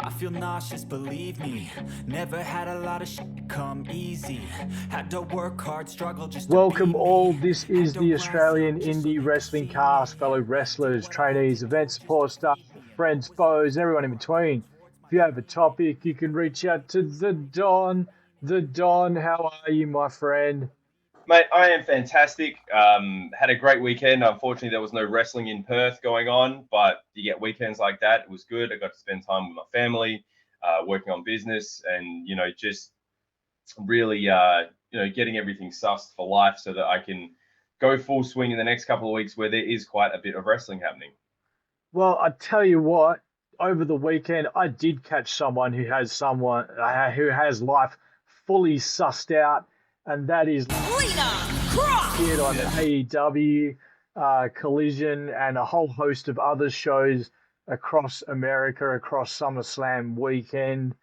I feel nauseous, believe me. Never had a lot of shit come easy. Had to work hard, struggle just to Welcome be all. me. This Had is to the rise Australian up just so Indie they could Wrestling see Cast, me. fellow wrestlers, trainees, event support staff, friends, foes, everyone in between. If you have a topic, you can reach out to the Don. The Don, how are you, my friend? Mate, I am fantastic. Had a great weekend. Unfortunately, there was no wrestling in Perth going on, but you get weekends like that. It was good. I got to spend time with my family, working on business, and just really, getting everything sussed for life so that I can go full swing in the next couple of weeks where there is quite a bit of wrestling happening. Well, I tell you what, over the weekend, I did catch someone who has life fully sussed out, and that is Lena, Kross. Appeared on AEW, Collision, and a whole host of other shows across America, across SummerSlam weekend.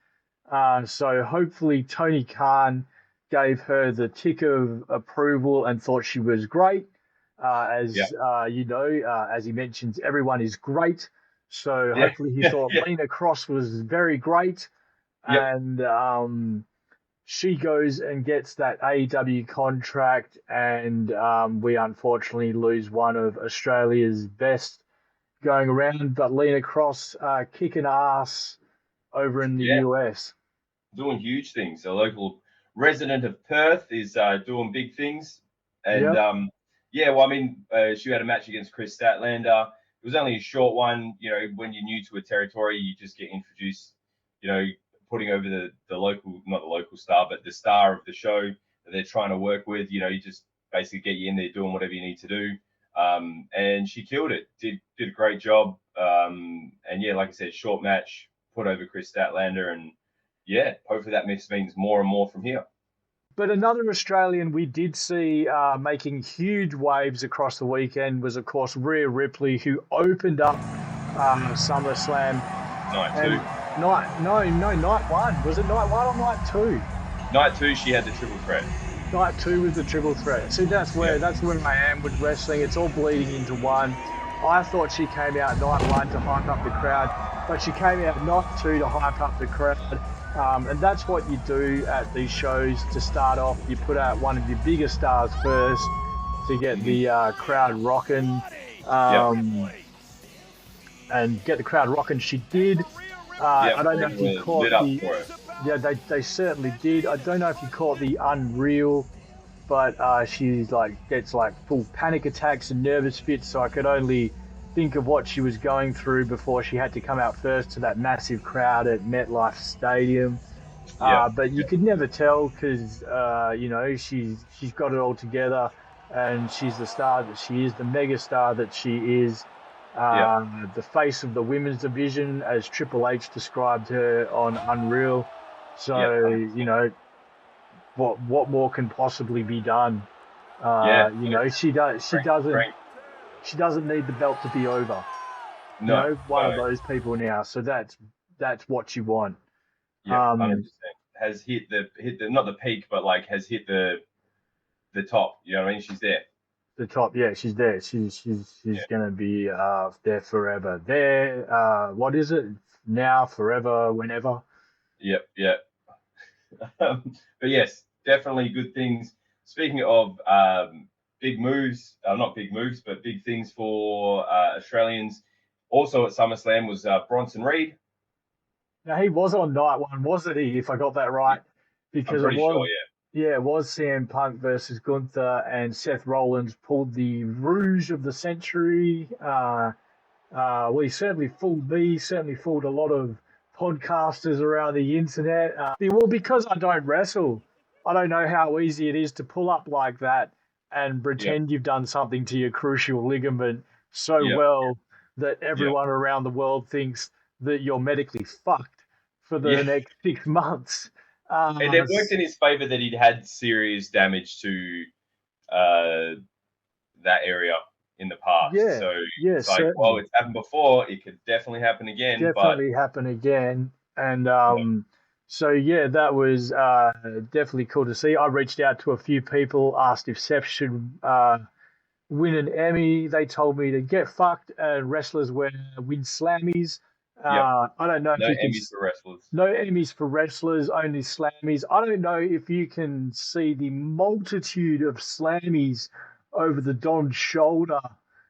So hopefully Tony Khan gave her the tick of approval and thought she was great. As he mentions, everyone is great. So hopefully he thought Lena Kross was very great. Yep. And she goes and gets that AEW contract, and we unfortunately lose one of Australia's best going around. But Lena Kross kicking ass over in the US. Doing huge things. A local resident of Perth is doing big things. And she had a match against Chris Statlander. It was only a short one. When you're new to a territory, you just get introduced, putting over the local, not the local star, but the star of the show that they're trying to work with. You just basically get you in there doing whatever you need to do. And she killed it, did a great job. Like I said, short match, put over Chris Statlander, and hopefully that means more and more from here. But another Australian we did see making huge waves across the weekend was, of course, Rhea Ripley, who opened up SummerSlam. Night two. Night one. Was it night one or night two? Night two, she had the triple threat. Night two was the triple threat. See, that's where I am with wrestling. It's all bleeding into one. I thought she came out night one to hype up the crowd, but she came out night two to hype up the crowd. And that's what you do at these shows to start off. You put out one of your bigger stars first to get the crowd rocking. And get the crowd rocking. She did. I don't know if you caught they certainly did. I don't know if you caught the Unreal, but she gets full panic attacks and nervous fits. So I could only think of what she was going through before she had to come out first to that massive crowd at MetLife Stadium. But you could never tell because she's got it all together, and she's the star that she is, the mega star that she is. The face of the women's division, as Triple H described her on Unreal. So, what more can possibly be done? She doesn't need the belt to be over. Of those people now. So that's what you want. Yeah, 100%. Has hit the not the peak, but has hit the top. You know what I mean? She's there. The top, yeah, she's there. She's gonna be there forever. What is it? Now, forever, whenever. Yep. But yes, definitely good things. Speaking of big moves, not big moves, but big things for Australians. Also at SummerSlam was Bronson Reid. Now he was on night one, wasn't he? If I got that right, because I'm pretty sure, it was CM Punk versus Gunther, and Seth Rollins pulled the Rouge of the century. He certainly fooled me, certainly fooled a lot of podcasters around the internet. Because I don't wrestle, I don't know how easy it is to pull up like that and pretend you've done something to your crucial ligament that everyone around the world thinks that you're medically fucked for the next 6 months. And it worked in his favor that he'd had serious damage to that area in the past. It's happened before. It could definitely happen again. And that was definitely cool to see. I reached out to a few people, asked if Seth should win an Emmy. They told me to get fucked and wrestlers win Slammies. I don't know if no you can. Emmys for wrestlers. No Emmys for wrestlers, only Slammies. I don't know if you can see the multitude of Slammies over the Don's shoulder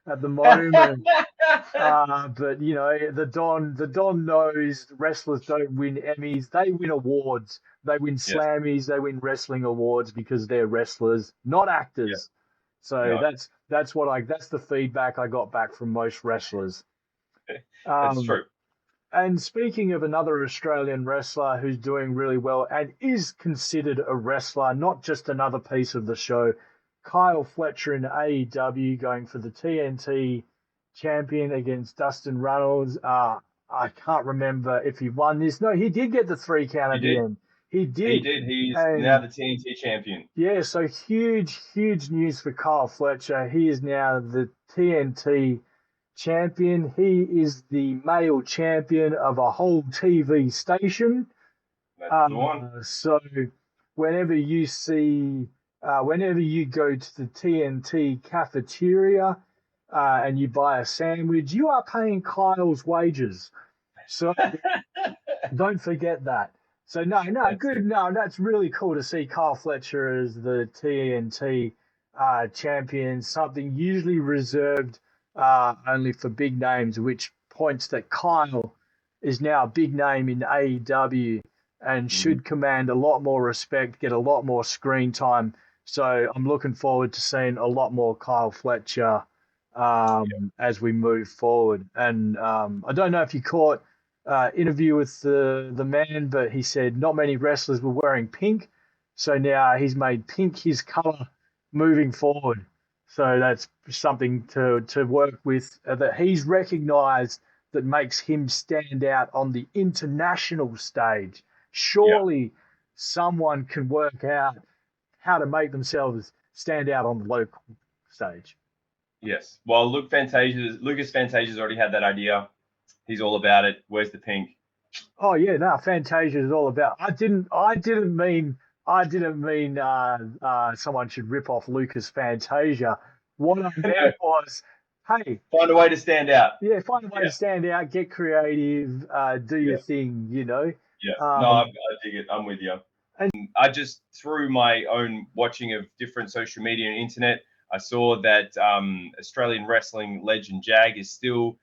at the moment. But you know, the Don knows wrestlers don't win Emmys; they win awards. They win Slammies. They win wrestling awards because they're wrestlers, not actors. So that's the feedback I got back from most wrestlers. That's true. And speaking of another Australian wrestler who's doing really well and is considered a wrestler, not just another piece of the show, Kyle Fletcher in AEW going for the TNT champion against Dustin Rhodes. I can't remember if he won this. No, he did get the 3 count at the end. He did. He did. He's now the TNT champion. Yeah, so huge news for Kyle Fletcher. He is now the TNT champion. He is the male champion of a whole TV station. That's the one. So whenever you go to the TNT cafeteria and you buy a sandwich, you are paying Kyle's wages. So don't forget that. So that's really cool to see Kyle Fletcher as the TNT champion, something usually reserved only for big names, which points that Kyle is now a big name in AEW and should command a lot more respect, get a lot more screen time. So I'm looking forward to seeing a lot more Kyle Fletcher as we move forward. And I don't know if you caught interview with the man, but he said not many wrestlers were wearing pink. So now he's made pink his color moving forward. So that's something to work with that he's recognized that makes him stand out on the international stage. Surely someone can work out how to make themselves stand out on the local stage. Yes. Well, Lucas Fantasia's already had that idea. He's all about it. Where's the pink? Oh yeah, no, Fantasia is all about. I didn't mean someone should rip off Lucas Fantasia. What I meant was, hey, find a way to stand out. Yeah, find a way to stand out. Get creative. Do your thing. You know. Yeah. I dig it. I'm with you. And I just, through my own watching of different social media and internet, I saw that Australian wrestling legend Jag is still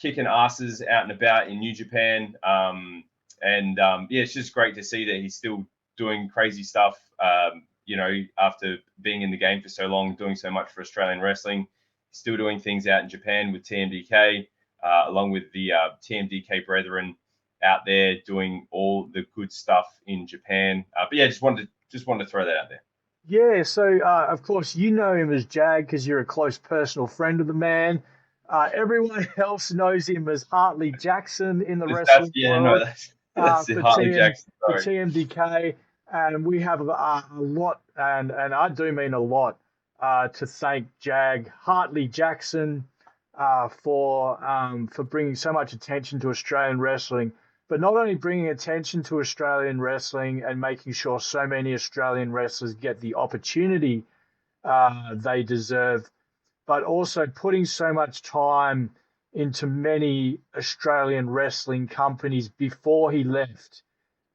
kicking asses out and about in New Japan. It's just great to see that he's still doing crazy stuff, after being in the game for so long, doing so much for Australian wrestling, still doing things out in Japan with TMDK, along with the TMDK brethren out there doing all the good stuff in Japan. Just wanted to throw that out there. Yeah, so of course you know him as Jag because you're a close personal friend of the man. Everyone else knows him as Hartley Jackson in the wrestling world. That's it, Hartley Jackson. For TMDK, and we have a lot, and I do mean a lot, to thank Jag Hartley Jackson for bringing so much attention to Australian wrestling, but not only bringing attention to Australian wrestling and making sure so many Australian wrestlers get the opportunity they deserve, but also putting so much time into many Australian wrestling companies before he left,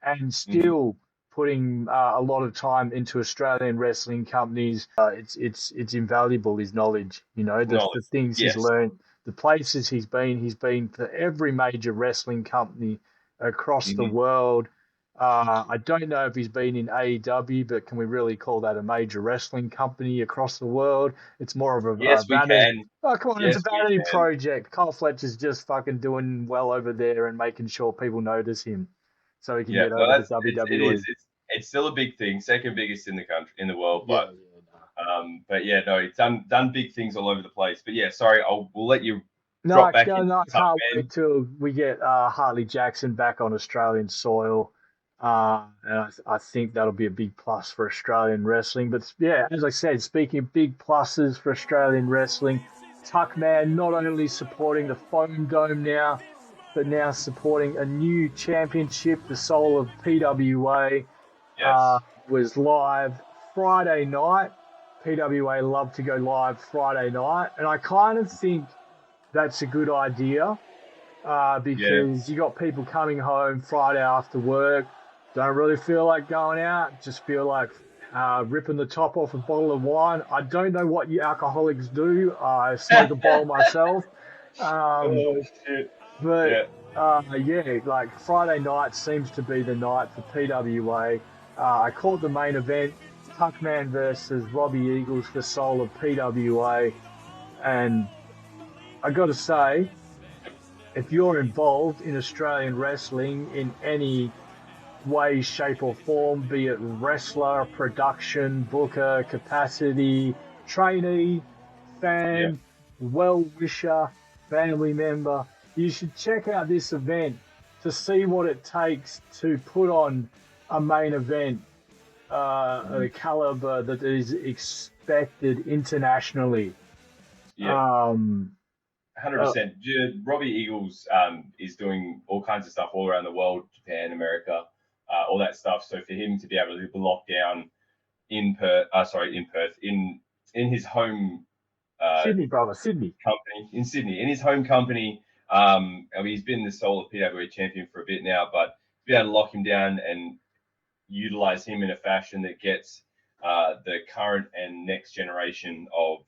and still putting a lot of time into Australian wrestling companies. It's invaluable, his knowledge, the things he's learned, the places he's been to every major wrestling company across the world. I don't know if he's been in AEW, but can we really call that a major wrestling company across the world? It's more of a vanity. We can. Oh, come on, it's a vanity project. Kyle Fletcher's just fucking doing well over there and making sure people notice him so he can get over to WWE. It's still a big thing, second biggest in the country, in the world, but it's done big things all over the place. But sorry, we'll let you. I can't wait till we get Hartley Jackson back on Australian soil. And I think that'll be a big plus for Australian wrestling. But as I said, speaking of big pluses for Australian wrestling, Tuckman not only supporting the Foam Dome now, but now supporting a new championship, the Soul of PWA, was live Friday night. PWA love to go live Friday night, and I kind of think that's a good idea. because you got people coming home Friday after work, don't really feel like going out, just feel like ripping the top off a bottle of wine. I don't know what you alcoholics do. I smoke a bowl myself. Oh, shit. But like Friday night seems to be the night for PWA. I caught the main event, Tuckman versus Robbie Eagles for Soul of PWA. And I got to say, if you're involved in Australian wrestling in any way, shape or form, be it wrestler, production, booker, capacity, trainee, fan, well-wisher, family member, you should check out this event to see what it takes to put on a main event of the caliber that is expected internationally. Yeah. 100%. Robbie Eagles is doing all kinds of stuff all around the world, Japan, America, all that stuff. So for him to be able to lock down in his home Sydney company in Sydney, in his home company. I mean, he's been the Soul of PWA champion for a bit now, but to be able to lock him down and utilize him in a fashion that gets the current and next generation of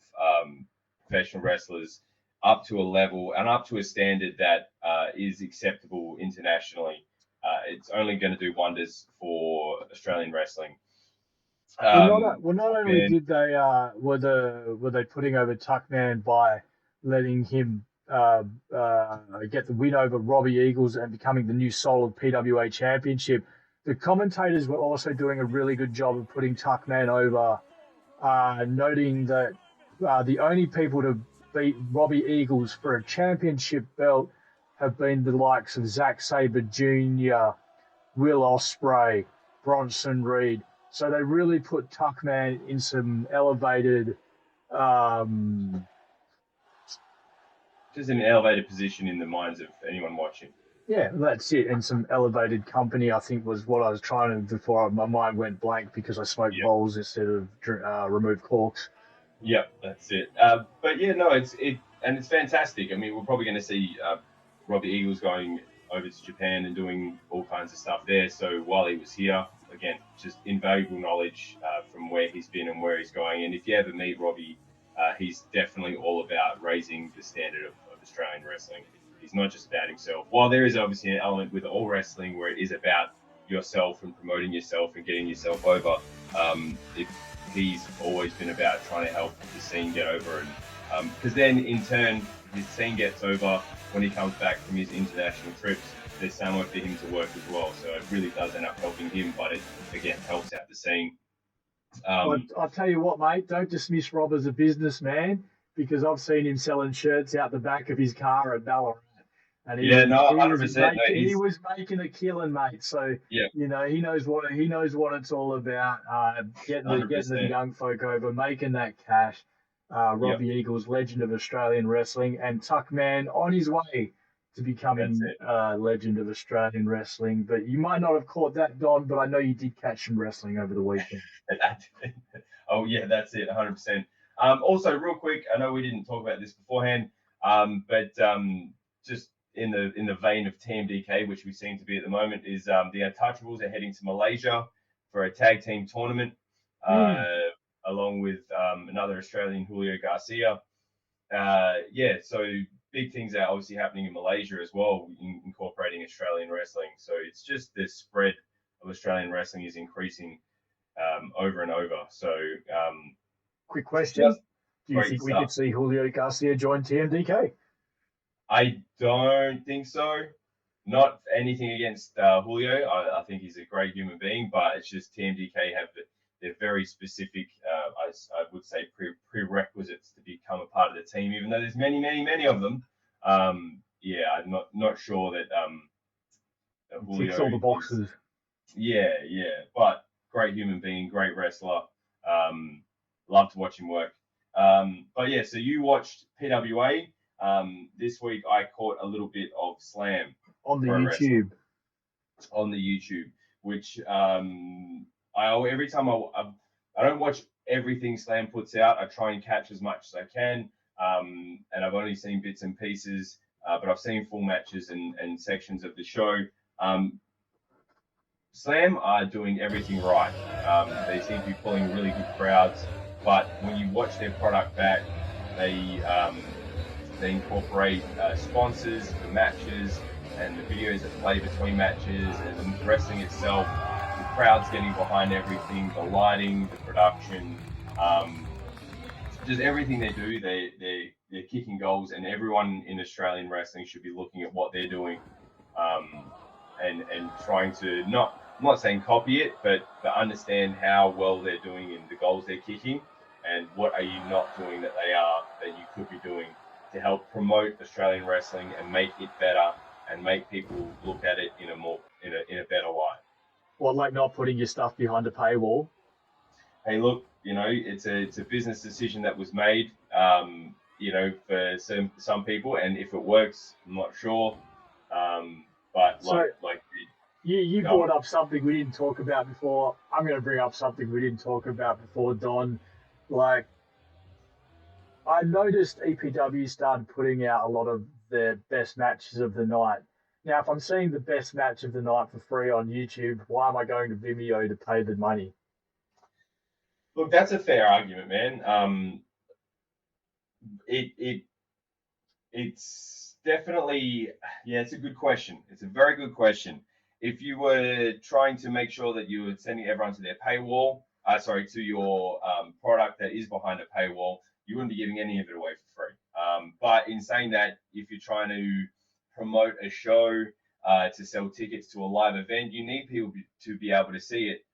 professional wrestlers up to a level and up to a standard that is acceptable internationally. It's only going to do wonders for Australian wrestling. Not only did they were they putting over Tuckman by letting him get the win over Robbie Eagles and becoming the new Soul of PWA Championship, the commentators were also doing a really good job of putting Tuckman over, noting that the only people to beat Robbie Eagles for a championship belt have been the likes of Zack Sabre Jr., Will Ospreay, Bronson Reid. So they really put Tuckman in some elevated, just an elevated position in the minds of anyone watching. Yeah, that's it. And some elevated company, I think, was what I was trying to before my mind went blank because I smoked bowls instead of remove corks. Yep, that's it. But yeah, no, it's fantastic. I mean, we're probably going to see Robbie Eagles going over to Japan and doing all kinds of stuff there. So while he was here, again, just invaluable knowledge from where he's been and where he's going. And if you ever meet Robbie, he's definitely all about raising the standard of Australian wrestling. He's not just about himself. While there is obviously an element with all wrestling where it is about yourself and promoting yourself and getting yourself over, he's always been about trying to help the scene get over. And because then in turn, his scene gets over when he comes back from his international trips. There's somewhere for him to work as well. So it really does end up helping him, but it, again, helps out the scene. I'll tell you what, mate, don't dismiss Rob as a businessman because I've seen him selling shirts out the back of his car at Ballarat. And he 100%. He was making a killing, mate. So you know he knows what it's all about. Getting the young folk over, making that cash. Robbie Eagles, legend of Australian wrestling, and Tuckman on his way to becoming legend of Australian wrestling. But you might not have caught that, Don, but I know you did catch some wrestling over the weekend. Oh yeah, that's it, 100%. Also, real quick, I know we didn't talk about this beforehand, but just in the vein of TMDK, which we seem to be at the moment, is the Untouchables are heading to Malaysia for a tag team tournament, along with another Australian, Julio Garcia. So big things are obviously happening in Malaysia as well, incorporating Australian wrestling. So it's just the spread of Australian wrestling is increasing over and over. So quick question. Do you think we could see Julio Garcia join TMDK? I don't think so. Not anything against Julio. I think he's a great human being, but it's just TMDK have their very specific, I would say, prerequisites to become a part of the team, even though there's many, many, many of them. I'm not sure that Julio ticks all the boxes. But great human being, great wrestler. Love to watch him work. So you watched PWA. This week I caught a little bit of Slam on the YouTube. On the YouTube, which every time I don't watch everything Slam puts out. I try and catch as much as I can, and I've only seen bits and pieces. but I've seen full matches and sections of the show. Slam are doing everything right. They seem to be pulling really good crowds, but when you watch their product back, they incorporate sponsors, the matches, and the videos that play between matches, and the wrestling itself. The crowd's getting behind everything, the lighting, the production, just everything they do. They're kicking goals, and everyone in Australian wrestling should be looking at what they're doing, and trying to I'm not saying copy it, but understand how well they're doing and the goals they're kicking, and what are you not doing that you could be doing to help promote Australian wrestling and make it better and make people look at it in a better light. Well, like not putting your stuff behind a paywall. Hey, look, it's a business decision that was made, for some people, and if it works, I'm not sure. But you brought up something we didn't talk about before. I'm going to bring up something we didn't talk about before, Don. Like, I noticed EPW started putting out a lot of their best matches of the night. Now, if I'm seeing the best match of the night for free on YouTube, why am I going to Vimeo to pay the money? Look, that's a fair argument, man. It's definitely, it's a good question. It's a very good question. If you were trying to make sure that you were sending everyone to their paywall, to your product that is behind a paywall, you wouldn't be giving any of it away for free. But in saying that, if you're trying to promote a show, to sell tickets to a live event, you need people to be able to see it,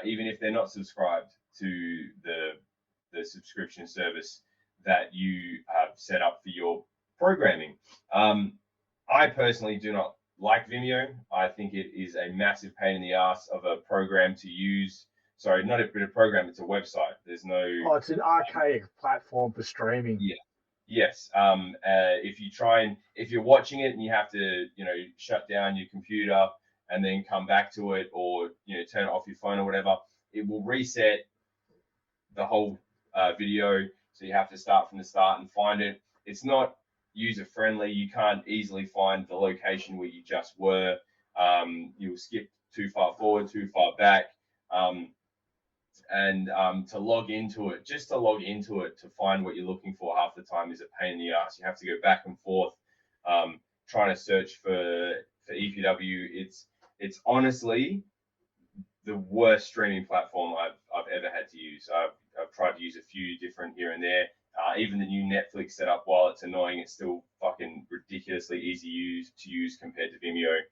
even if they're not subscribed to the subscription service that you have set up for your programming. I personally do not like Vimeo. I think it is a massive pain in the ass of a program to use. Sorry, not a program, it's a website. There's no... Oh, it's an archaic platform for streaming. Yeah. Yes. If you're watching it and you have to, shut down your computer and then come back to it, or, turn it off your phone or whatever, it will reset the whole video. So you have to start from the start and find it. It's not user friendly. You can't easily find the location where you just were. You'll skip too far forward, too far back. And to log into it to find what you're looking for half the time is a pain in the ass. You have to go back and forth trying to search for EPW. It's honestly the worst streaming platform I've ever had to use. I've tried to use a few different here and there. Even the new Netflix setup, while it's annoying, it's still fucking ridiculously easy to use compared to Vimeo.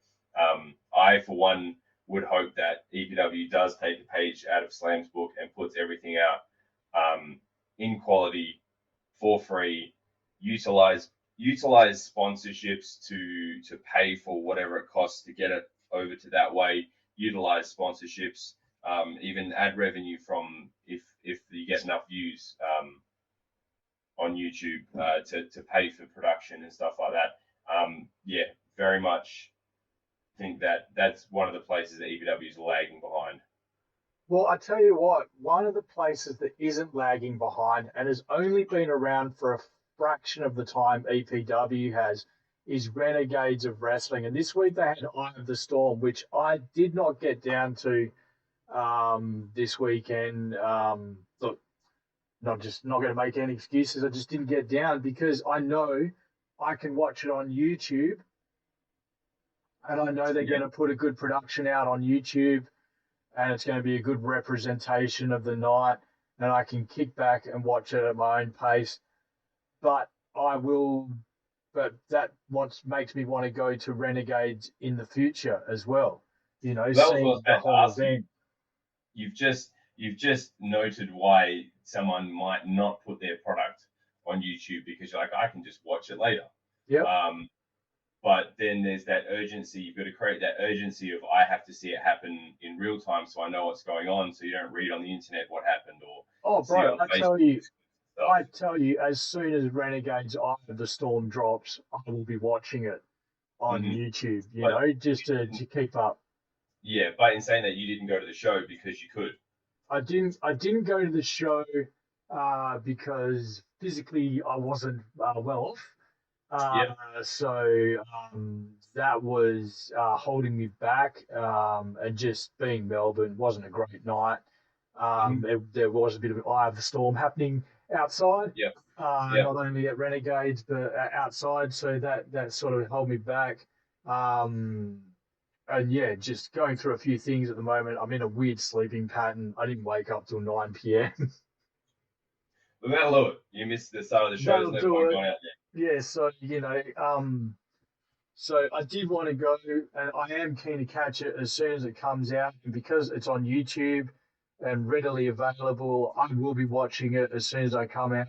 I, for one, would hope that EPW does take a page out of Slam's book and puts everything out in quality for free. Utilize sponsorships to pay for whatever it costs to get it over to that way. Utilize sponsorships, even ad revenue from if you get enough views on YouTube to pay for production and stuff like that. Very much think that's one of the places that EPW is lagging behind. Well, I tell you what, one of the places that isn't lagging behind and has only been around for a fraction of the time EPW has is Renegades of Wrestling. And this week they had Eye of the Storm, which I did not get down to this weekend. Look, not going to make any excuses. I just didn't get down because I know I can watch it on YouTube. And I know they're going to put a good production out on YouTube, and it's going to be a good representation of the night, and I can kick back and watch it at my own pace. But that makes me want to go to Renegades in the future as well. Seeing the whole event. You've just noted why someone might not put their product on YouTube, because you're like, I can just watch it later. Yep. But then there's that urgency. You've got to create that urgency of, I have to see it happen in real time so I know what's going on, so you don't read on the internet what happened. Bro, I tell you, as soon as Renegades Eye of the Storm drops, I will be watching it on YouTube, just to keep up. Yeah, but in saying that, you didn't go to the show because you could. I didn't go to the show because physically I wasn't well off. So that was holding me back, and just being Melbourne wasn't a great night. There was a bit of an eye of the storm happening outside, not only at Renegades but outside. So that sort of held me back. And yeah, just going through a few things at the moment. I'm in a weird sleeping pattern. I didn't wake up till 9 p.m. But that'll do it. You missed the start of the show. That'll There's no do point it. going out there. Yeah, so so I did want to go, and I am keen to catch it as soon as it comes out. And because it's on YouTube and readily available, I will be watching it as soon as I come out.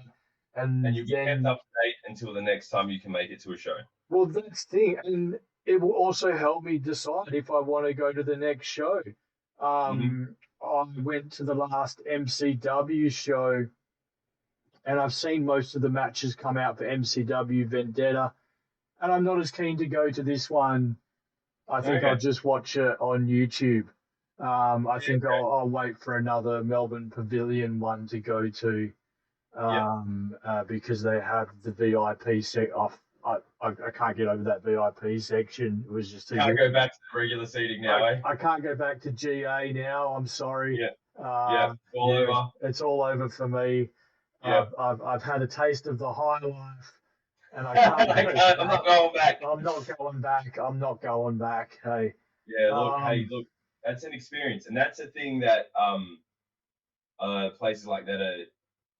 And you'll be kept up to date until the next time you can make it to a show. Well, that's the thing, and it will also help me decide if I want to go to the next show. I went to the last MCW show, and I've seen most of the matches come out for MCW Vendetta, and I'm not as keen to go to this one. I think I'll just watch it on YouTube. I think I'll wait for another Melbourne Pavilion one to go to, because they have the VIP off. I can't get over that VIP section. It was just too can't go back to the regular seating now, I can't go back to GA now. I'm sorry. All over. It's all over for me. I've had a taste of the high life, and I can't. I'm not going back. I'm not going back. Hey. Yeah. Look. That's an experience, and that's a thing that places like that are.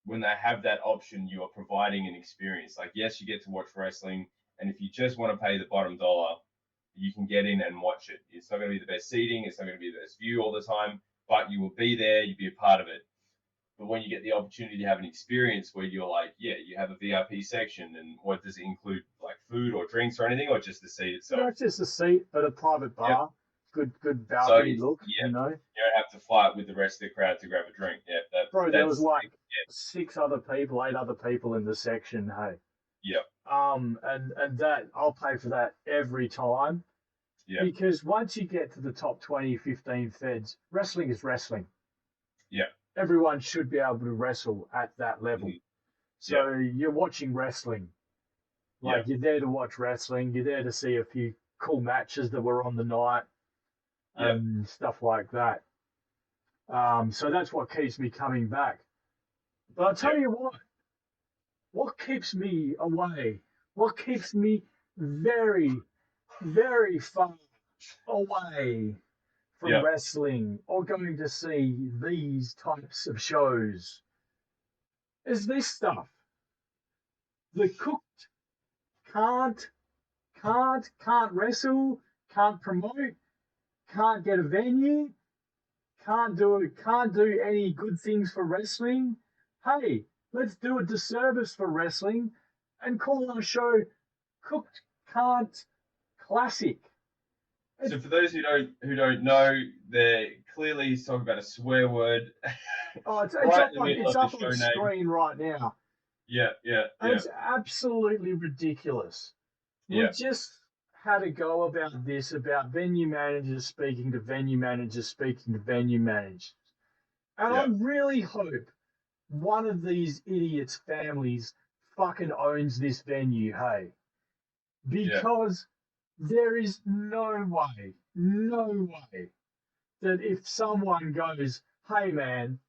When they have that option, you are providing an experience. Like, yes, you get to watch wrestling, and if you just want to pay the bottom dollar, you can get in and watch it. It's not going to be the best seating, it's not going to be the best view all the time, but you will be there, you'll be a part of it. But when you get the opportunity to have an experience where you're like, you have a VIP section, and what does it include, like food or drinks or anything, or just the seat itself? No, it's just a seat, but a private bar. Good balcony look, you know. You don't have to fight with the rest of the crowd to grab a drink. Bro, there was like 8 other people in the section. Hey. And that I'll pay for that every time. Yeah. Because once you get to the top 20, 15 feds, wrestling is wrestling. Yeah. Everyone should be able to wrestle at that level. So you're watching wrestling. Like you're there to watch wrestling. You're there to see a few cool matches that were on the night. And stuff like that. So that's what keeps me coming back. But I'll tell you what keeps me away, what keeps me very, very far away from wrestling or going to see these types of shows is this stuff. The cooked can't wrestle, can't promote, can't get a venue, can't do any good things for wrestling. Hey, let's do a disservice for wrestling and call our show Cooked Can't Classic. So for those who don't know, they're clearly talking about a swear word. It's up on screen right now. It's absolutely ridiculous. We just had a go about this, about venue managers speaking to venue managers speaking to venue managers. And I really hope one of these idiots' families fucking owns this venue, hey. Because there is no way that if someone goes, hey man,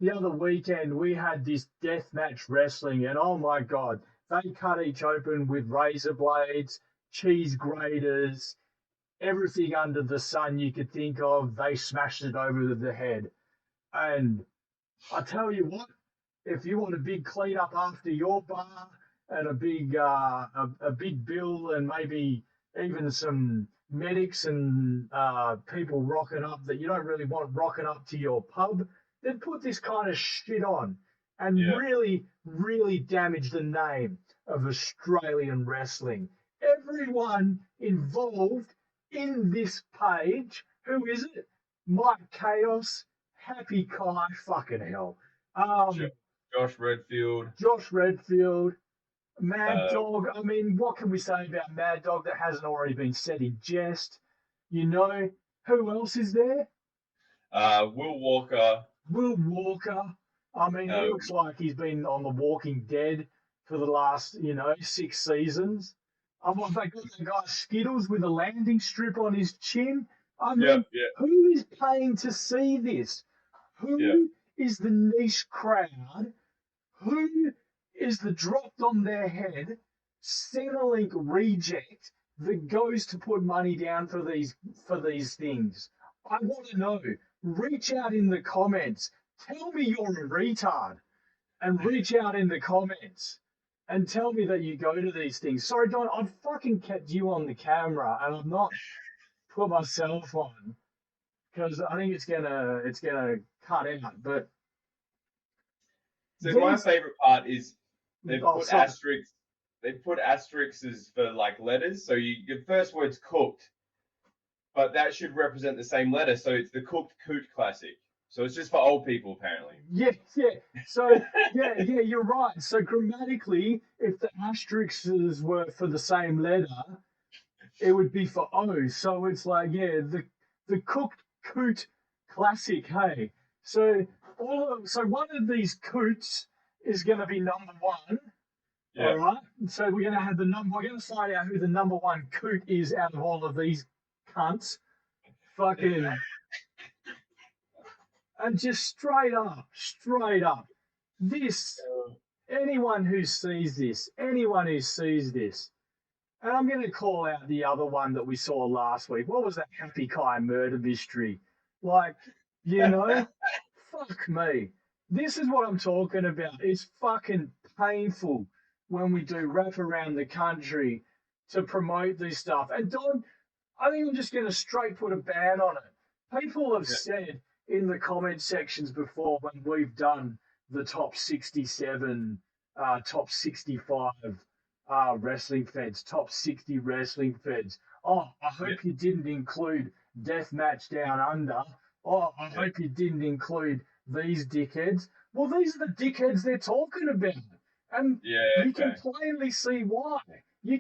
the other weekend we had this deathmatch wrestling and oh my God, they cut each open with razor blades, cheese graters, everything under the sun you could think of, they smashed it over the head. And I tell you what, if you want a big clean up after your bar and a big bill and maybe even some medics and people rocking up that you don't really want rocking up to your pub, then put this kind of shit on and really, really damage the name of Australian wrestling. Everyone involved in this page, who is it? Mike Chaos, Happy Kai, fucking hell. Josh Redfield, Mad Dog. I mean, what can we say about Mad Dog that hasn't already been said in jest? You know, who else is there? Will Walker. I mean, he looks like he's been on The Walking Dead for the last, 6 seasons. They got the guy Skittles with a landing strip on his chin. I mean, who is paying to see this? Who is the niche crowd? Who is the dropped on their head Centrelink reject that goes to put money down for these things? I want to know. Reach out in the comments. Tell me you're a retard, and reach out in the comments and tell me that you go to these things. Sorry, Don, I've fucking kept you on the camera and I've not put myself on because I think it's gonna cut out. But so my favorite part is they put asterisks. They put asterisks for like letters. So your first word's cooked, but that should represent the same letter. So it's the Cooked Coot Classic. So it's just for old people, apparently. Yeah. So, you're right. So grammatically, if the asterisks were for the same letter, it would be for O. So it's like, the Cooked Coot Classic, hey. So one of these coots is going to be number one. Yeah. All right. So we're going to find out who the number one coot is out of all of these cunts. Fucking... And just straight up, anyone who sees this, and I'm going to call out the other one that we saw last week. What was that Happy Kai murder mystery? Like, fuck me. This is what I'm talking about. It's fucking painful when we do wrap around the country to promote this stuff. And Don, I think I'm just going to straight put a ban on it. People have said in the comment sections before when we've done the top 67, top 65 wrestling feds, top 60 wrestling feds. Oh, I hope you didn't include Deathmatch Down Under. Oh, I hope you didn't include these dickheads. Well, these are the dickheads they're talking about. And you can plainly see why. The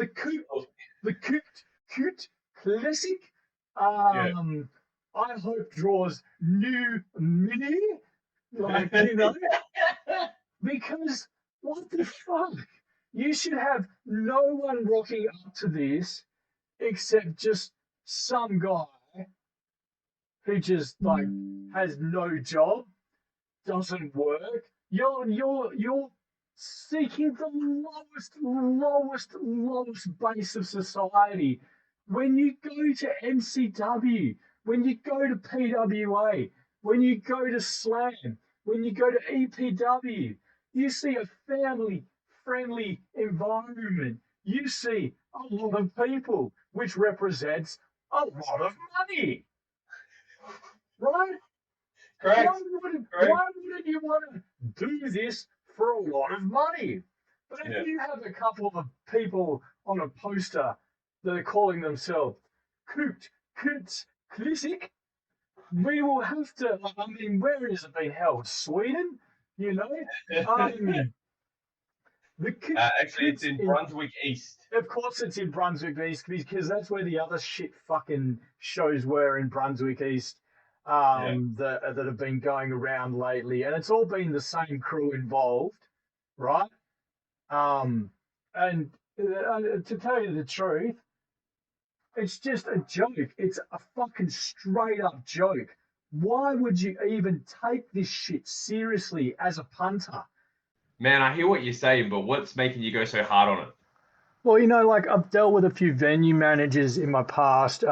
Coot Classic, I hope draws new mini, because what the fuck? You should have no one rocking up to this except just some guy who just has no job, doesn't work. You're seeking the lowest base of society. When you go to MCW, when you go to PWA, when you go to Slam, when you go to EPW, you see a family-friendly environment. You see a lot of people, which represents a lot of money. Right? Correct. Why wouldn't you want to do this for a lot of money? But if you have a couple of people on a poster that are calling themselves Coots Classic, we will have to, where has it been held? Sweden? Actually, it's in Brunswick East. Of course it's in Brunswick East, because that's where the other shit fucking shows were, in Brunswick East, that have been going around lately. And it's all been the same crew involved, right? And to tell you the truth, it's just a joke. It's a fucking straight up joke. Why would you even take this shit seriously as a punter? Man, I hear what you're saying, but what's making you go so hard on it? Well, I've dealt with a few venue managers in my past.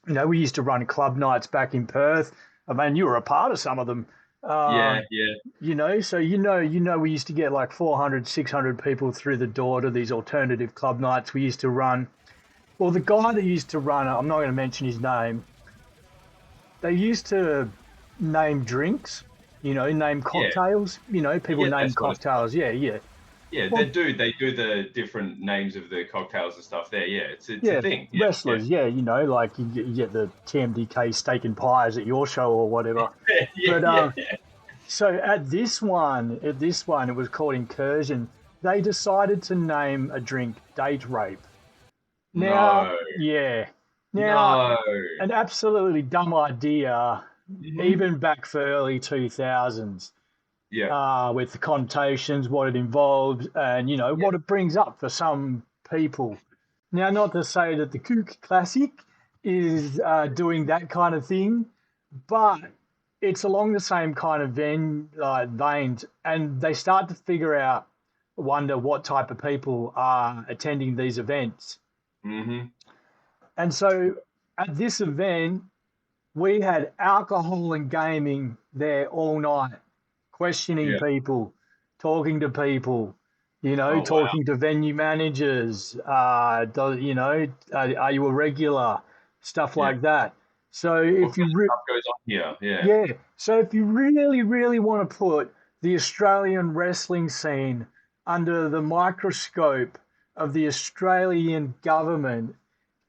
We used to run club nights back in Perth. I mean, you were a part of some of them. Yeah. So we used to get like 400, 600 people through the door to these alternative club nights we used to run. Well, the guy that used to run it, I'm not going to mention his name, they used to name drinks, name cocktails. People name cocktails. Yeah. Yeah, well, they do the different names of the cocktails and stuff there. Yeah, it's a thing. Wrestlers, you get the TMDK steak and pies at your show or whatever. So at this one, it was called Incursion. They decided to name a drink Date Rape. Now, an absolutely dumb idea, even back for early 2000s. with the connotations, what it involves, and, you know, what it brings up for some people. Now, not to say that the Kook Classic is doing that kind of thing, but it's along the same kind of veins, and they start to wonder what type of people are attending these events. Mm-hmm. And so at this event, we had alcohol and gaming there all night, questioning people, talking to people, you know, talking to venue managers, are you a regular, stuff like that. So if you stuff goes on here, so if you really, really want to put the Australian wrestling scene under the microscope of the Australian government,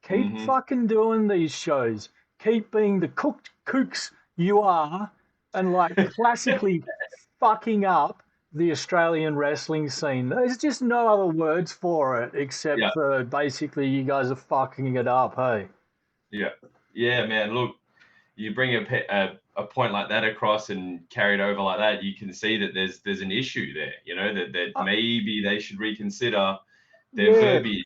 keep fucking doing these shows. Keep being the kooks you are, and like classically fucking up the Australian wrestling scene. There's just no other words for it except for basically you guys are fucking it up, hey? Yeah, man. Look, you bring a point like that across and carry it over like that, you can see that there's an issue there. You know that maybe they should reconsider their verbiage.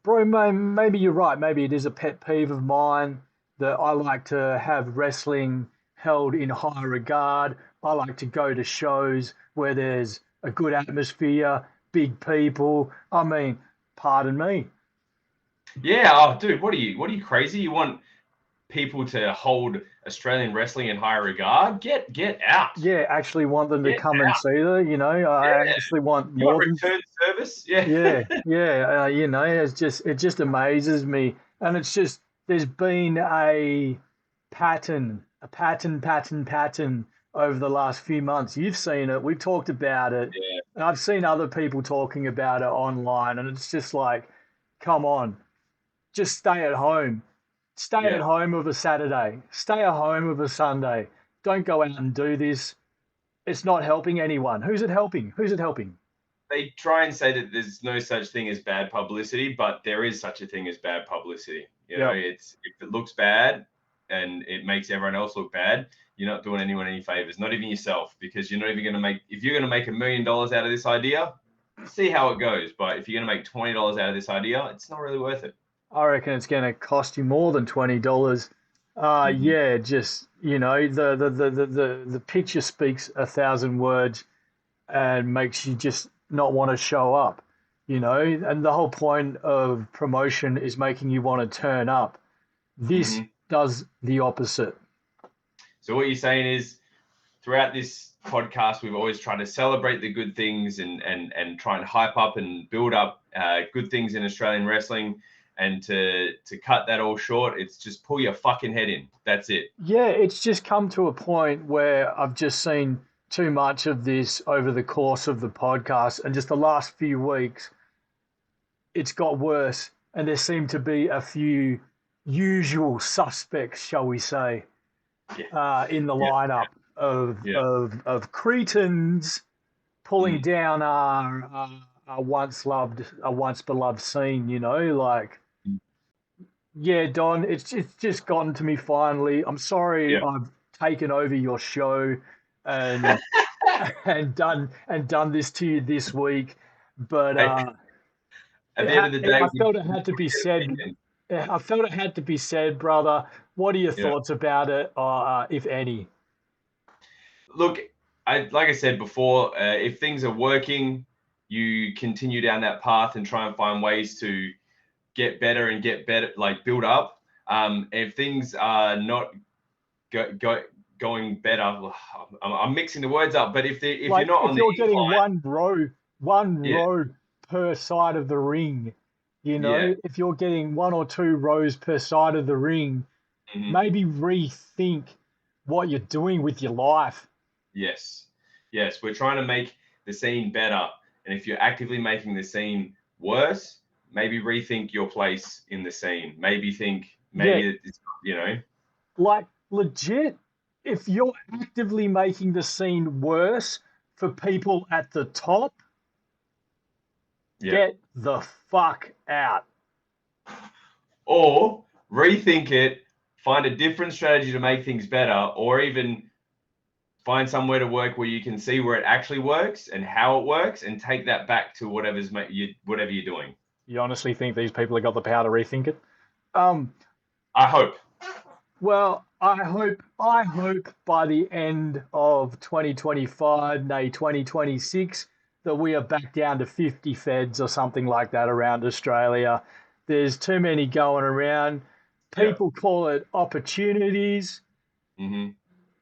Bro, maybe you're right. Maybe it is a pet peeve of mine that I like to have wrestling held in high regard. I like to go to shows where there's a good atmosphere, big people. I mean, pardon me. Yeah, oh, dude, what are you crazy? You want people to hold Australian wrestling in high regard? Get out. Yeah, actually want them to come and see them. You know, I actually want more than return service. You know, it just amazes me, and it's just there's been a pattern over the last few months. You've seen it. We've talked about it. Yeah. And I've seen other people talking about it online, and it's just like, come on, just stay at home. Stay at home of a Saturday. Stay at home of a Sunday. Don't go out and do this. It's not helping anyone. Who's it helping? They try and say that there's no such thing as bad publicity, but there is such a thing as bad publicity. You know, if it looks bad and it makes everyone else look bad, you're not doing anyone any favors, not even yourself, because you're not even going to if you're going to make $1 million out of this idea, see how it goes. But if you're going to make $20 out of this idea, it's not really worth it. I reckon it's going to cost you more than $20. Yeah, just, you know, the picture speaks 1,000 words and makes you just not want to show up, you know, and the whole point of promotion is making you want to turn up. This does the opposite. So what you're saying is throughout this podcast, we've always tried to celebrate the good things and try and hype up and build up good things in Australian wrestling. And to cut that all short, it's just pull your fucking head in. That's it. Yeah, it's just come to a point where I've just seen too much of this over the course of the podcast. And just the last few weeks, it's got worse. And there seem to be a few usual suspects, shall we say, in the lineup of cretins pulling down our once beloved scene, you know, like. Yeah, Don, it's just gotten to me finally. I'm sorry I've taken over your show and and done this to you this week, but at the end of the day, I felt it had to be said. I felt it had to be said, brother. What are your thoughts about it, if any? Look, like I said before, if things are working, you continue down that path and try and find ways to get better, like build up. If things are not going better, I'm mixing the words up. But if you're not on the incline, getting one row per side of the ring, you know, if you're getting 1 or 2 rows per side of the ring, maybe rethink what you're doing with your life. Yes, we're trying to make the scene better, and if you're actively making the scene worse, maybe rethink your place in the scene. Maybe it's, you know. Like, legit, if you're actively making the scene worse for people at the top, get the fuck out. Or rethink it, find a different strategy to make things better, or even find somewhere to work where you can see where it actually works and how it works, and take that back to whatever you're doing. You honestly think these people have got the power to rethink it? I hope. Well, I hope by the end of 2025, 2026, that we are back down to 50 feds or something like that around Australia. There's too many going around. People call it opportunities. Mm-hmm.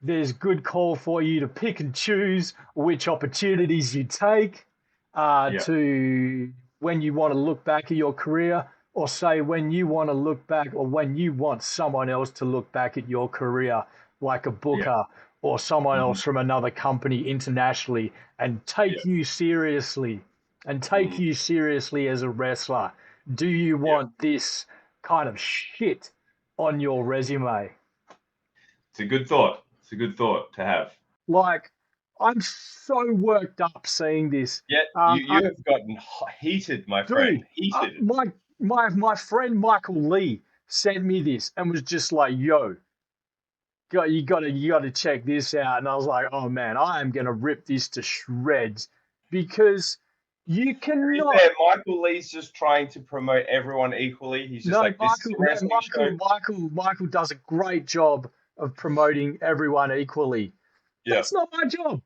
There's good call for you to pick and choose which opportunities you take to when you want to look back at your career, or say when you want to look back, or when you want someone else to look back at your career, like a booker or someone else from another company internationally, and take you seriously you seriously as a wrestler. Do you want this kind of shit on your resume? It's a good thought. It's a good thought to have. Like, I'm so worked up seeing this. Yeah, you have gotten heated, my friend. Heated. My friend Michael Lee sent me this and was just like, "Yo, you got to check this out." And I was like, "Oh man, I am gonna rip this to shreds," because you cannot. Michael Lee's just trying to promote everyone equally. He's just Michael does a great job of promoting everyone equally. Yeah. That's not my job.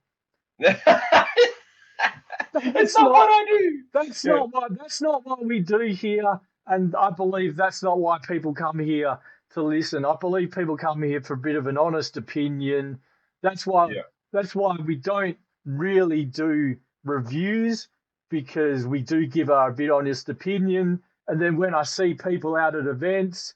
It's not what I do. That's not what we do here, and I believe that's not why people come here to listen. I believe people come here for a bit of an honest opinion. That's why we don't really do reviews, because we do give a bit honest opinion. And then when I see people out at events,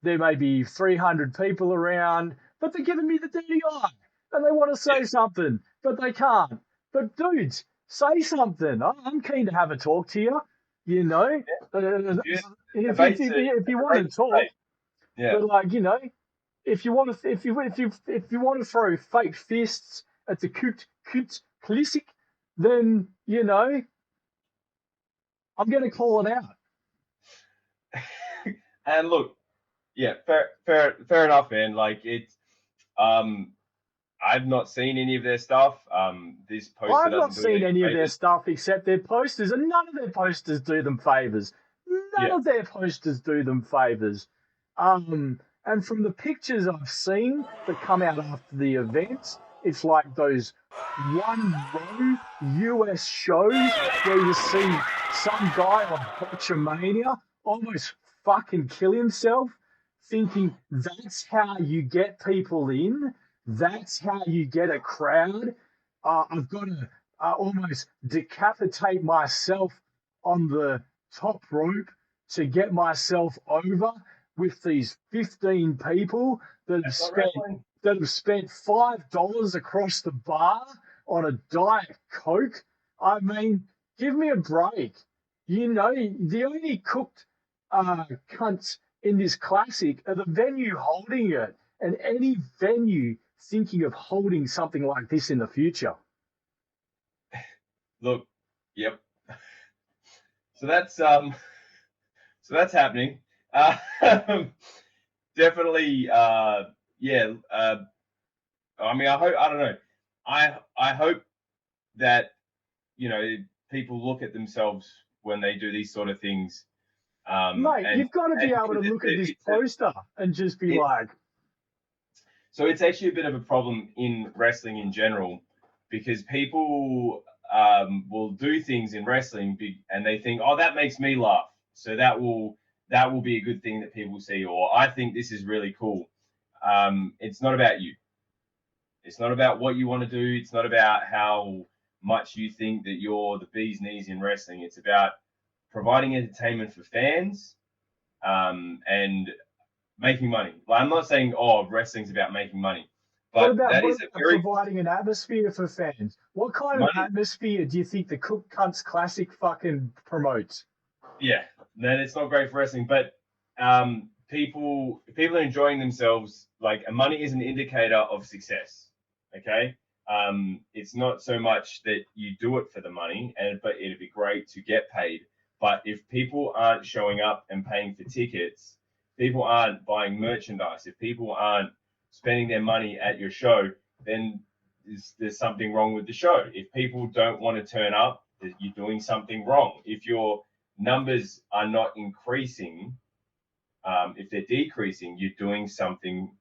there may be 300 people around, but they're giving me the dirty eye and they want to say something, but they can't. But dudes, say something. I'm keen to have a talk to you. You know, if you want to talk, but like, you know, if you want to throw fake fists at the Kut Classic, then you know, I'm going to call it out. And look, fair enough, man. Like it's, I've not seen any of their stuff. This poster I've not seen any of their stuff except their posters, and none of their posters do them favors. None of their posters do them favors. And from the pictures I've seen that come out after the events, it's like those one-row US shows where you see some guy on Botchamania almost fucking kill himself, thinking that's how you get people in. That's how you get a crowd. I've got to almost decapitate myself on the top rope to get myself over with these 15 people that have spent $5 across the bar on a Diet Coke. I mean, give me a break. You know, the only cooked cunts in this classic are the venue holding it, and any venue thinking of holding something like this in the future. Look, yep. So that's happening. Definitely, I mean, I don't know. I hope that, you know, people look at themselves when they do these sort of things. Mate, you've got to be able to look at this poster and just be like. So it's actually a bit of a problem in wrestling in general, because people will do things in wrestling and they think, oh, that makes me laugh, so that will be a good thing that people see, or I think this is really cool. It's not about you. It's not about what you want to do. It's not about how much you think that you're the bee's knees in wrestling. It's about providing entertainment for fans and making money. Like, I'm not saying, wrestling's about making money, but providing an atmosphere for fans. What kind of atmosphere do you think the Cook Cunts Classic fucking promotes? Yeah, then it's not great for wrestling, but people are enjoying themselves. Like, money is an indicator of success. Okay, it's not so much that you do it for the money, but it'd be great to get paid. But if people aren't showing up and paying for tickets, people aren't buying merchandise, if people aren't spending their money at your show, then there's something wrong with the show. If people don't want to turn up, you're doing something wrong. If your numbers are not increasing, if they're decreasing, you're doing something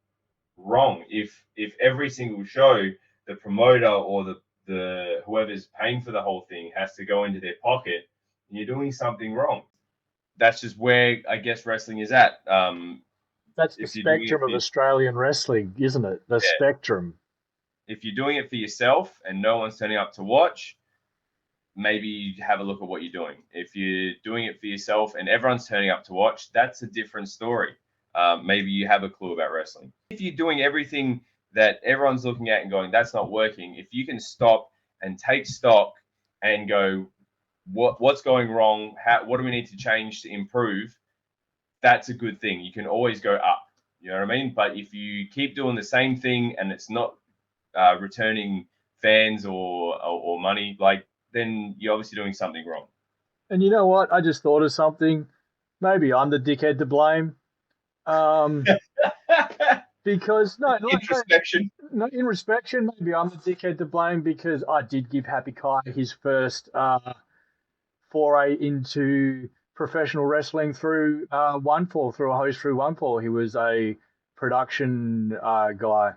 wrong. If every single show, the promoter or the whoever's paying for the whole thing has to go into their pocket, you're doing something wrong. That's just where I guess wrestling is at. That's the spectrum of Australian wrestling, isn't it? The spectrum. If you're doing it for yourself and no one's turning up to watch, maybe have a look at what you're doing. If you're doing it for yourself and everyone's turning up to watch, that's a different story. Maybe you have a clue about wrestling. If you're doing everything that everyone's looking at and going, that's not working, if you can stop and take stock and go, what's going wrong? What do we need to change to improve? That's a good thing. You can always go up. You know what I mean? But if you keep doing the same thing and it's not returning fans or money, then you're obviously doing something wrong. And you know what? I just thought of something. Maybe I'm the dickhead to blame. Because introspection, maybe I'm the dickhead to blame because I did give Happy Kai his first foray into professional wrestling through OneFall, through a host through OneFall. He was a production guy,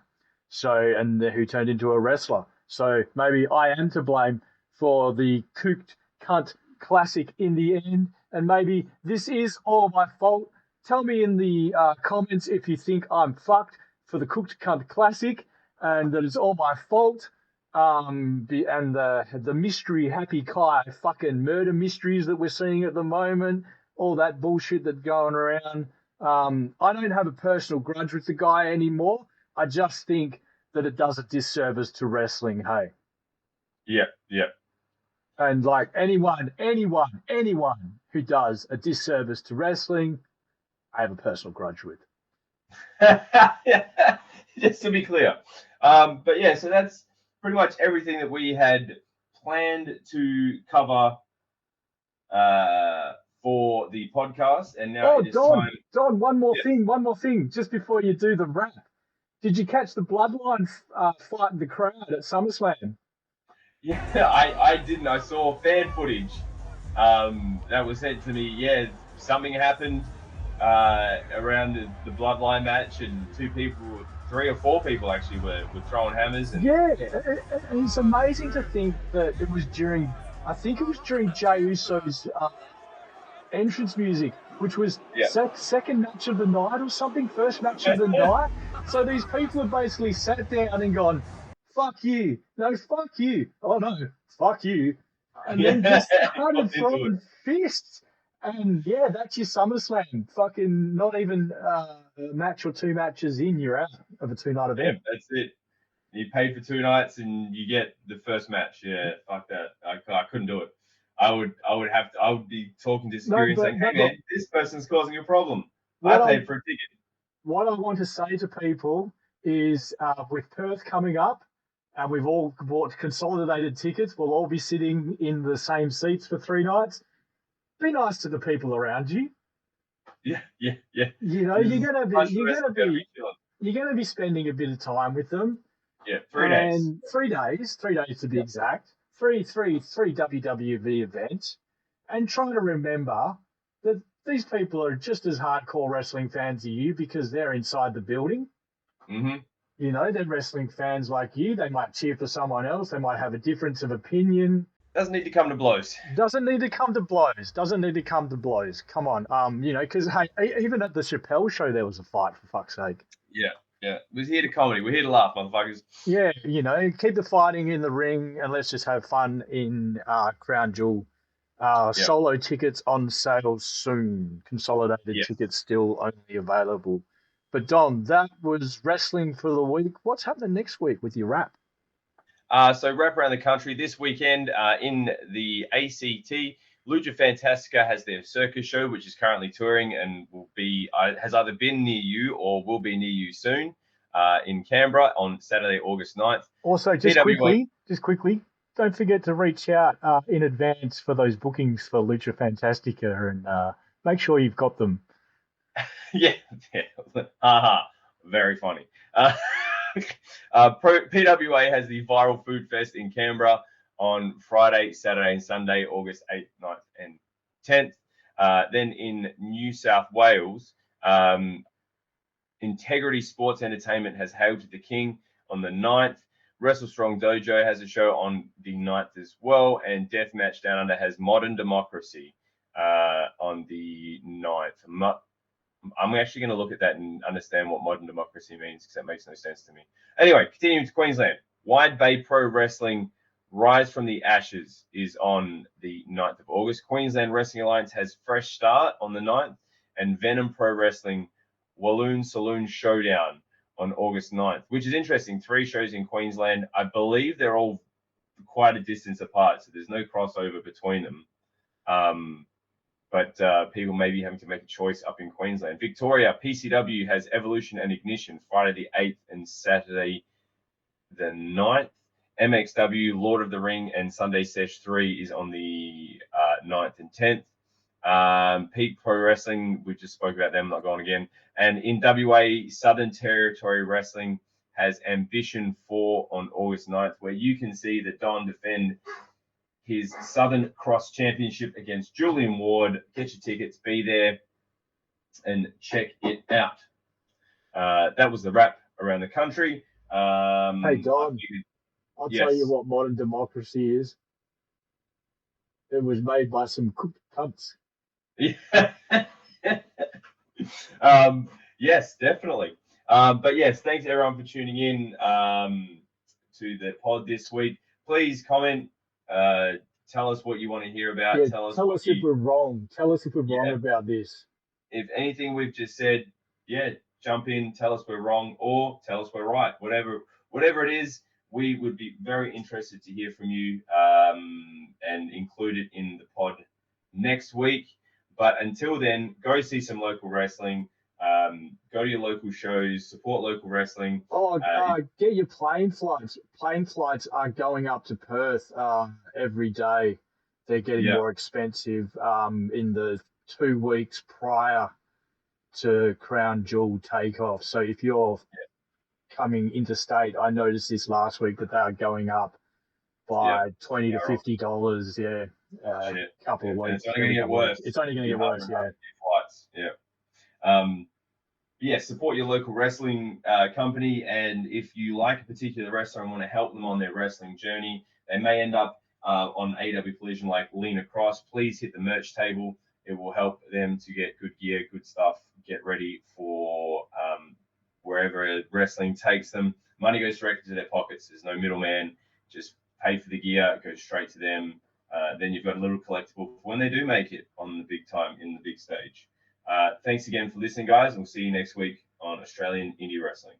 and who turned into a wrestler. So maybe I am to blame for the Cooked Cunt Classic in the end, and maybe this is all my fault. Tell me in the comments if you think I'm fucked for the Cooked Cunt Classic and that it's all my fault. And the mystery Happy Kai fucking murder mysteries that we're seeing at the moment, all that bullshit that's going around. I don't have a personal grudge with the guy anymore. I just think that it does a disservice to wrestling, hey? Yeah. And anyone who does a disservice to wrestling, I have a personal grudge with. Just to be clear. But yeah, so that's pretty much everything that we had planned to cover for the podcast. And now it is time. Don, one more thing, just before you do the wrap. Did you catch the Bloodline fight in the crowd at SummerSlam? Yeah, I didn't. I saw fan footage that was sent to me. Yeah, something happened around the Bloodline match, and 3 or 4 people actually were throwing hammers. Yeah, it's amazing to think that it was during Jey Uso's entrance music, which was second match of the night or something, first match of the night. So these people have basically sat down and gone, fuck you, no, fuck you, oh no, fuck you, and then just started throwing fists. And yeah, that's your SummerSlam. Fucking not even a match or 2 matches in, you're out of a 2-night event. Yeah, that's it. You pay for 2 nights and you get the first match. Yeah, fuck that. I couldn't do it. I would be talking to security and saying, hey man, this person's causing a problem. I paid for a ticket. What I want to say to people is with Perth coming up, and we've all bought consolidated tickets, we'll all be sitting in the same seats for 3 nights. Be nice to the people around you. Yeah. You know, you're gonna be spending a bit of time with them. Yeah, 3 days. And 3 days to be exact. Three WWV events, and try to remember that these people are just as hardcore wrestling fans as you because they're inside the building. Mm-hmm. You know, they're wrestling fans like you. They might cheer for someone else. They might have a difference of opinion. Doesn't need to come to blows. Doesn't need to come to blows. Come on. You know, because, hey, even at the Chappelle show, there was a fight, for fuck's sake. Yeah. We're here to comedy. We're here to laugh, motherfuckers. Yeah, you know, keep the fighting in the ring and let's just have fun in Crown Jewel. Solo tickets on sale soon. Consolidated tickets still only available. But, Don, that was wrestling for the week. What's happening next week with your rap? So wrap around the country this weekend in the ACT. Lucha Fantastica has their circus show, which is currently touring and has either been near you or will be near you soon in Canberra on Saturday, August 9th. Also, just quickly, don't forget to reach out in advance for those bookings for Lucha Fantastica and make sure you've got them. Yeah. Very funny. PWA has the Viral Food Fest in Canberra on Friday, Saturday, and Sunday, August 8th, 9th, and 10th. Then in New South Wales, Integrity Sports Entertainment has Hail to the King on the 9th. Wrestle Strong Dojo has a show on the 9th as well. And Deathmatch Down Under has Modern Democracy on the 9th. I'm actually going to look at that and understand what modern democracy means, because that makes no sense to me. Anyway, continuing to Queensland. Wide Bay Pro Wrestling Rise from the Ashes is on the 9th of August. Queensland Wrestling Alliance has Fresh Start on the 9th. And Venom Pro Wrestling Walloon Saloon Showdown on August 9th, which is interesting. 3 shows in Queensland. I believe they're all quite a distance apart, so there's no crossover between them. But people may be having to make a choice up in Queensland. Victoria, PCW has Evolution and Ignition Friday the 8th and Saturday the 9th. MXW, Lord of the Ring, and Sunday Sesh 3 is on the 9th and 10th. Peak Pro Wrestling, we just spoke about them, not going again. And in WA, Southern Territory Wrestling has Ambition 4 on August 9th, where you can see that Don defend his Southern Cross Championship against Julian Ward. Get your tickets, be there, and check it out. That was the wrap around the country. Hey, Don, I'll tell you what modern democracy is. It was made by some cooked cunts. Yeah. Yes, definitely. But yes, thanks everyone for tuning in to the pod this week. Please comment. Tell us what you want to hear about. Yeah, tell us if we're wrong. Tell us if we're wrong about this. If anything we've just said, jump in, tell us we're wrong, or tell us we're right. Whatever it is, we would be very interested to hear from you and include it in the pod next week. But until then, go see some local wrestling. Go to your local shows, support local wrestling. Get your plane flights. Plane flights are going up to Perth every day. They're getting more expensive in the 2 weeks prior to Crown Jewel takeoff. So if you're coming interstate, I noticed this last week that they are going up by $20 to $50. Couple of weeks. It's only going to get worse. It's only going to get worse. Flights. Support your local wrestling company, and if you like a particular wrestler and want to help them on their wrestling journey, they may end up on AW Collision like Lena Kross. Please hit the merch table. It will help them to get good gear, good stuff, get ready for wherever wrestling takes them. Money goes directly to their pockets. There's no middleman. Just pay for the gear. It goes straight to them. Then you've got a little collectible for when they do make it on the big time, in the big stage. Thanks again for listening, guys. We'll see you next week on Australian Indie Wrestling.